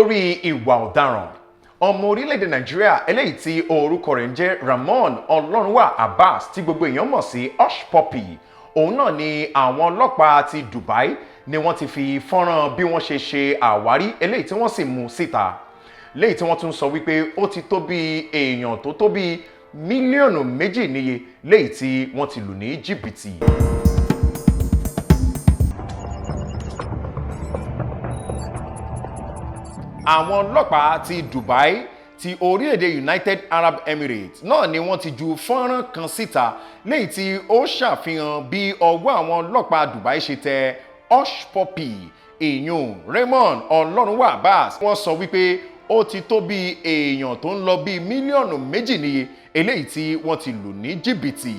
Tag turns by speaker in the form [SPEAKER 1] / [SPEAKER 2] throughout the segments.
[SPEAKER 1] lórí ìwà ọ̀daràn. Ọmọ orílẹ̀-èdè Nàìjíríà eléyìí tí orúkọ rẹ̀ ń jẹ́ Ramon Ọlọ́runwà Abbas tí gbogbo èèyàn mọ̀ sí Hushpuppi. Òun náà ni àwọn ọlọ́pàá ti Dubai ni wọ́n ti fi fọ́nrán bí wọ́n ṣe àwárí eléyìí tí wọ́n sì mú síta. Léyìí tí wọ́n tún sọ wípé ó ti tó bí èèyàn tó tó bí mílíọ̀nù 2 níye léyìí tí wọ́n ti lù ní jìbìtì. Àwọn ọlọ́pàá ti Dubai ti orílẹ̀-èdè United Arab Emirates náà ni wọ́n ti ju fọ́nrán kan síta léyìí tí ó ṣàfihàn bí ọwọ́ àwọn ọlọ́pàá Dubai ṣe tẹ Hushpuppi ìyún Ramon Ọlọ́runwà Abbas. Wọ́n sọ wípé ó ti tó bí èèyàn tó ń lọ bí mílíọ̀nù 2 níye eléyìí tí wọ́n ti lù ní jìbìtì.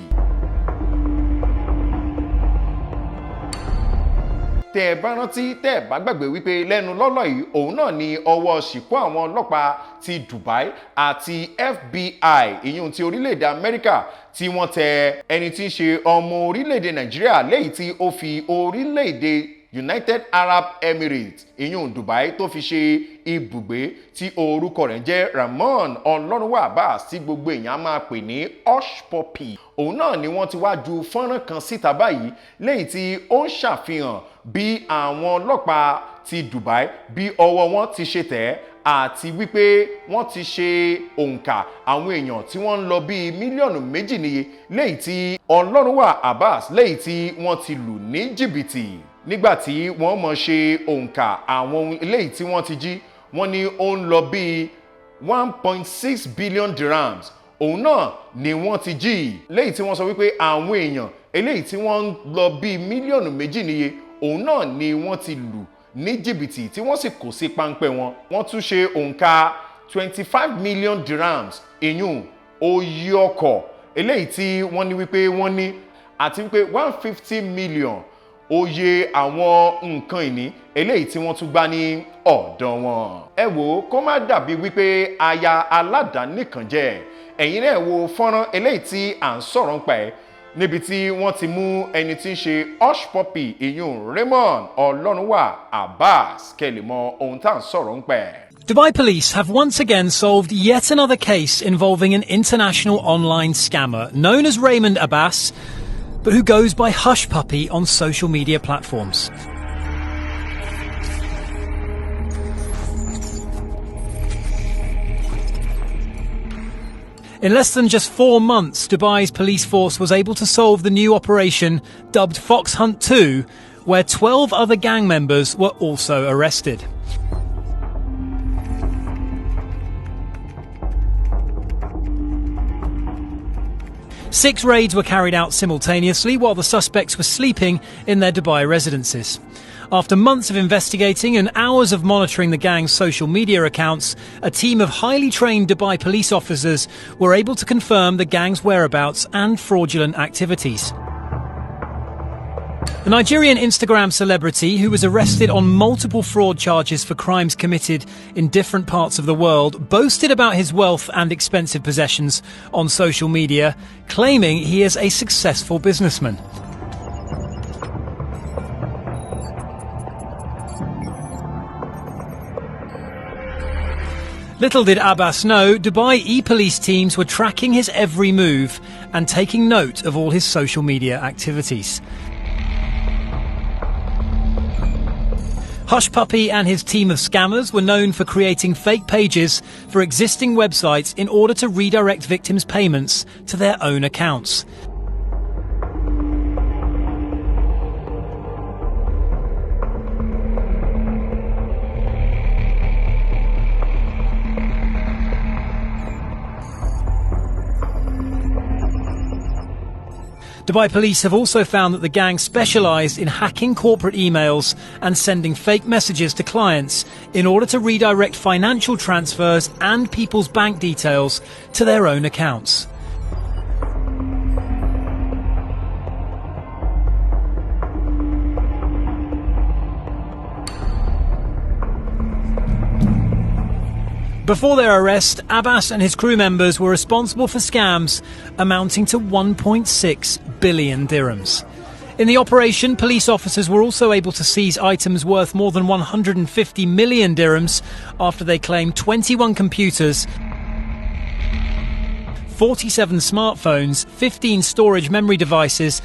[SPEAKER 1] Tẹ́ ẹ bá rántí, tẹ́ ẹ bá gbàgbé wípé lẹ́nu lọ́lọ́ yìí òun náà ni ọwọ́ ṣìkún àwọn ọlọ́pàá ti Dubai àti FBI ìyún ti orílẹ̀-èdè Amẹ́ríkà tí wọ́n tẹ ẹni tí ń ṣe ọmọ orílẹ̀-èdè Nàìjíríà léyìí tí ó fi orílẹ̀-èdè United Arab Emirates ìyún Dubai tó fi ṣe ibùgbé tí orúkọ rẹ̀ jẹ́ Ramon Ọlọ́runwà Abbas tí gbogbo èèyàn máa pè ní Hushpuppi. Òun náà ni wọ́n ti wá ju fọ́nrán kan síta báyìí léyìí tí ó ń ṣàfihàn bí àwọn ọlọ́pàá ti Dubai bí ọwọ́ wọn ti ṣe tẹ̀ àti wípé wọ́n ti ṣe òǹkà àwọn èèyàn tí wọ́n ń lọ bí mílíọ̀nù 2 níye léyìí tí Ọlọ́runwà Abbas léyìí tí wọ́n ti lù ní jìbìtì. Nígbàtí wọ́n mọ̀ ṣe òǹkà àwọn ohun eléyìí tí wọ́n ti jí, wọ́n ní ó ń lọ bí 1.6 billion dirhams. Òun náà ni wọ́n ti jí léyìí tí wọ́n sọ wípé àwọn èèyàn eléyìí tí wọ́n ń lọ bí mílíọ̀nù 2 níye òun náà ni wọ́n ti lù ní jìbìtì tí wọ́n sì kó sí páńpẹ́ wọn. Wọ́n tún ṣe òǹkà 25 million dirhams ìyún oye ọkọ̀ eléyìí tí wọ́n ní wípé wọ́n ní àti wípé 150 million oye àwọn nǹkan ìní eléyìí tí wọ́n tún gbá ní ọ̀dọ̀ wọn. Ẹ wò kó má dàbí wípé aya aládàáni kan jẹ́. Ẹ̀yin náà wo fọ́nrán eléyìí tí à ń sọ̀rọ̀ nípa ẹ̀ níbi tí wọ́n ti mú ẹni tí ń ṣe Hushpuppi ìyún Ramon Ọlọ́runwà Abbas kẹ́ lè mọ ohun tá à ń sọ̀rọ̀ nípa ẹ̀.
[SPEAKER 2] Dubai police have once again solved yet another case involving an international online scammer known as Ramon Abbas, but who goes by Hushpuppi on social media platforms. In less than just 4 months, Dubai's police force was able to solve the new operation dubbed Fox Hunt 2, where 12 other gang members were also arrested. Six raids were carried out simultaneously while the suspects were sleeping in their Dubai residences. After months of investigating and hours of monitoring the gang's social media accounts, a team of highly trained Dubai police officers were able to confirm the gang's whereabouts and fraudulent activities. The Nigerian Instagram celebrity, who was arrested on multiple fraud charges for crimes committed in different parts of the world, boasted about his wealth and expensive possessions on social media, claiming he is a successful businessman. Little did Abbas know, Dubai e-police teams were tracking his every move and taking note of all his social media activities. Hushpuppi and his team of scammers were known for creating fake pages for existing websites in order to redirect victims' payments to their own accounts. Dubai police have also found that the gang specialised in hacking corporate emails and sending fake messages to clients in order to redirect financial transfers and people's bank details to their own accounts. Before their arrest, Abbas and his crew members were responsible for scams amounting to 1.6 billion dirhams. In the operation, police officers were also able to seize items worth more than 150 million dirhams after they claimed 21 computers, 47 smartphones, 15 storage memory devices,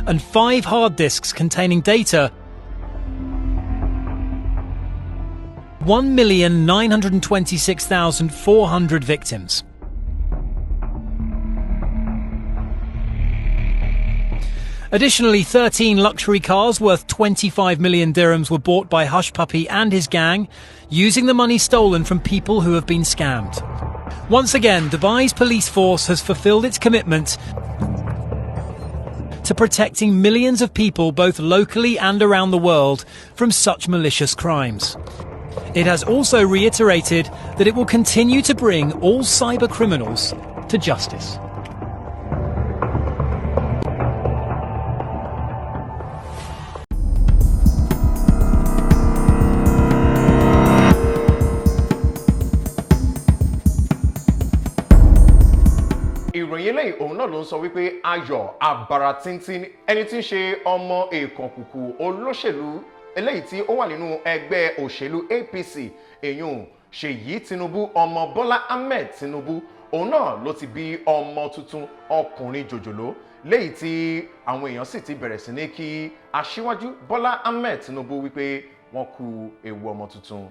[SPEAKER 2] and 5 hard disks containing data. 1,926,400 victims. Additionally, 13 luxury cars worth 25 million dirhams were bought by Hushpuppi and his gang, using the money stolen from people who have been scammed. Once again, Dubai's police force has fulfilled its commitment to protecting millions of people both locally and around the world from such malicious crimes. It has also reiterated that it will continue to bring all cyber criminals to justice.
[SPEAKER 1] ìròyìn eléyìí òun náà ló ń sọ wípé Ayọ̀ Abara Tíntín ẹni tí ń ṣe ọmọ èèkànkùkù olóṣèlú eléyìí tí ó wà nínú ẹgbẹ́ òṣèlú APC èyún Ṣèyí Tinubu ọmọ Bọ́lá Ahmed Tinubu òun náà ló ti bí ọmọ tuntun ọkùnrin jòjòló léyìí tí àwọn èèyàn sì ti bẹ̀rẹ̀ sí ní kí aṣíwájú Bọ́lá Ahmed Tinubu wípé wọ́n kú ewu ọmọ tuntun.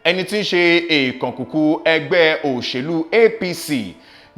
[SPEAKER 1] Ẹni tí ń ṣe èèkànkùkù ẹgbẹ́ òṣèlú APC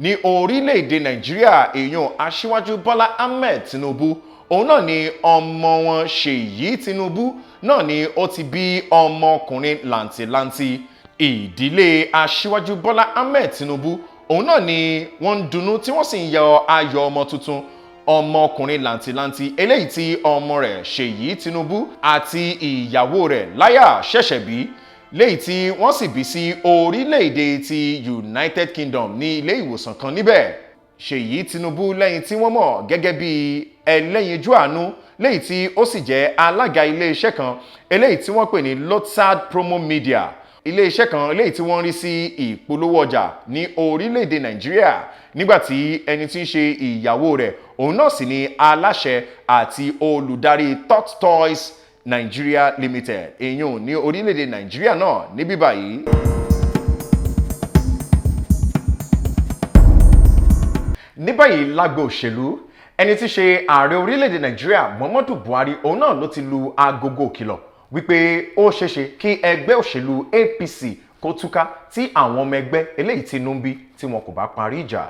[SPEAKER 1] ní orílẹ̀-èdè Nàìjíríà èèyàn aṣíwájú Bọ́lá Ahmed Tinubu òun náà ni ọmọ wọn Ṣèyí Tinubu náà ni ó ti bí ọmọkùnrin làǹtìlanti. Ìdílé aṣíwájú Bọ́lá Ahmed Tinubu òun náà ni wọ́n ń dunnú tí wọ́n sì ń yọ ayọ̀ ọmọ tuntun ọmọkùnrin làǹtìlanti eléyìí tí ọmọ rẹ̀ Ṣèyí Tinubu àti ìyàwó rẹ̀ Láyà ṣẹ̀ṣẹ̀ bí léyìí tí wọ́n sì bí sí orílẹ̀-èdè ti United Kingdom ní ilé ìwòsàn kan níbẹ̀. Ṣèyí Tinubu lẹ́yìn tí wọ́n mọ̀ gẹ́gẹ́ bí ẹlẹ́yinjú àánú léyìí tí ó sì jẹ́ alága ilé-iṣẹ́ kan eléyìí tí wọ́n pè ní Lotsad Promo Media, ilé-iṣẹ́ kan eléyìí tí wọ́n rí sí ìpolówó ọjà ní orílẹ̀-èdè Nàìjíríà, nígbàtí ẹni tí ń ṣe ìyàwó rẹ̀ òun náà sì ni aláṣẹ àti olùdarí Tot Toys Nigeria Limited èyàn ní orílẹ̀-èdè Nàìjíríà náà níbí báyìí. Ní báyìí lágbo òṣèlú, ẹni tí ṣe ààrẹ orílẹ̀-èdè Nàìjíríà Muhammadu Buhari òun náà ló ti lu agogo ìkìlọ̀ wípé ó ṣeéṣe kí ẹgbẹ́ òṣèlú APC kó túká tí àwọn ọmọ ẹgbẹ́ eléyìí tí inú ń bí tí wọn kò bá parí ìjà.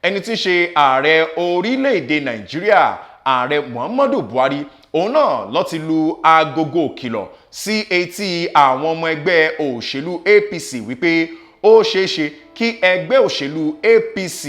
[SPEAKER 1] Ẹni tí ṣe ààrẹ orílẹ̀-èdè Nàìjíríà ààrẹ Muhammadu Buhari òun náà ló ti lu agogo ìkìlọ̀ sí etí àwọn ọmọ ẹgbẹ́ òṣèlú APC wípé ó ṣeéṣe kí ẹgbẹ́ òṣèlú APC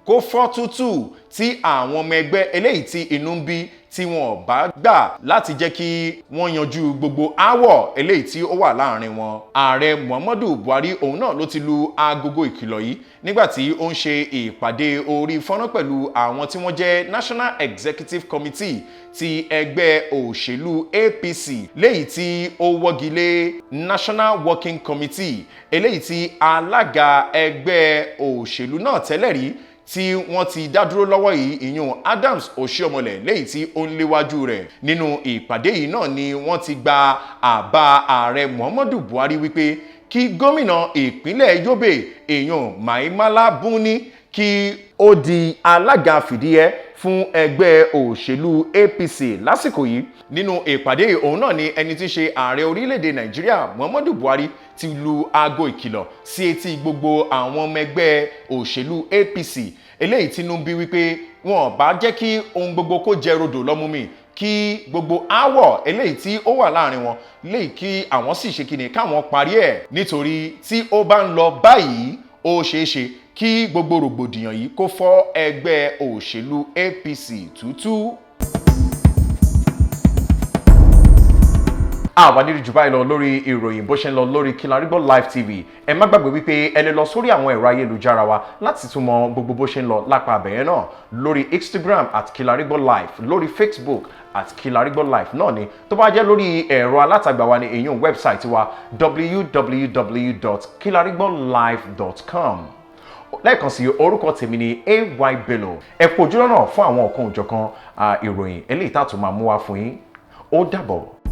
[SPEAKER 1] kó fọ́ tútù tí àwọn ọmọ ẹgbẹ́ eléyìí tí inú ń bí tí wọn bá gbà láti jẹ́ kí wọ́n yanjú gbogbo aáwọ̀ eléyìí tí ó wà láàrin wọn. Ààrẹ Muhammadu Buhari òun náà ló ti lu agogo ìkìlọ̀ yìí nígbàtí ó ń ṣe ìpàdé orí fọ́nrán pẹ̀lú àwọn tí wọ́n jẹ́ National Executive Committee ti ẹgbẹ́ òṣèlú APC léyìí tí ó wọ́gi lé National Working Committee eléyìí tí alága ẹgbẹ́ òṣèlú náà tẹ́lẹ̀ rí tí wọ́n ti dá dúró lọ́wọ́ yìí ìyún Adams Oshiomhole léyìí tí ó ń léwájú rẹ̀. Nínú ìpàdé yìí náà ni wọ́n ti gba àbá ààrẹ Muhammadu Buhari wípé kí gómìnà ìpínlẹ̀ Yobe ìyún Mai Mala Buni kí ó di alága fìdíhẹ́ fún ẹgbẹ́ òṣèlú APC lásìkò yìí. Nínú ìpàdé òun náà ni ẹni tí ń ṣe ààrẹ orílẹ̀-èdè Nàìjíríà Muhammadu Buhari ti lu aago ìkìlọ̀ sí etí gbogbo àwọn ọmọ ẹgbẹ́ òṣèlú APC eléyìí tí inú ń bí wípé wọn bá jẹ́ kí ohun gbogbo kó jẹ rodò lọ́mú mi, kí gbogbo aáwọ̀ eléyìí tí ó wà láàrin wọn léyìí kí àwọn sì ṣe kíni káwọn parí ẹ̀, nítorí tí ó bá ń lọ báyìí ó ṣeéṣe kí gbogbo rògbòdìyàn yìí kó fọ́ ẹgbẹ́ òṣèlú APC tútú. Àwa nírí jù báyìí lọ lórí ìròyìn bó ṣe ń lọ lórí Kilarigbo Live TV. Ẹ má gbàgbé wípé ẹ lè lọ sórí àwọn ẹ̀rọ ayélujára wa láti tún mọ gbogbo bó ṣe ń lọ lápá abẹ̀yẹn náà, lórí Instagram @Kilarigbo Live, lórí Facebook @Kilarigbo Live náà ni. Tó bá jẹ́ lórí ẹ̀rọ alátagbà wa ni èyàn wẹ́bsáìtì wa www.kilarigbolive.com. lẹ́ẹ̀kan sí orúkọ tèmi ni AY Bello. Ẹ kú ojúlọ́nà fún àwọn ọ̀kan òjọ̀kan ìròyìn eléyìí tá a tún máa mú wá fún yín. Ó dàbọ̀.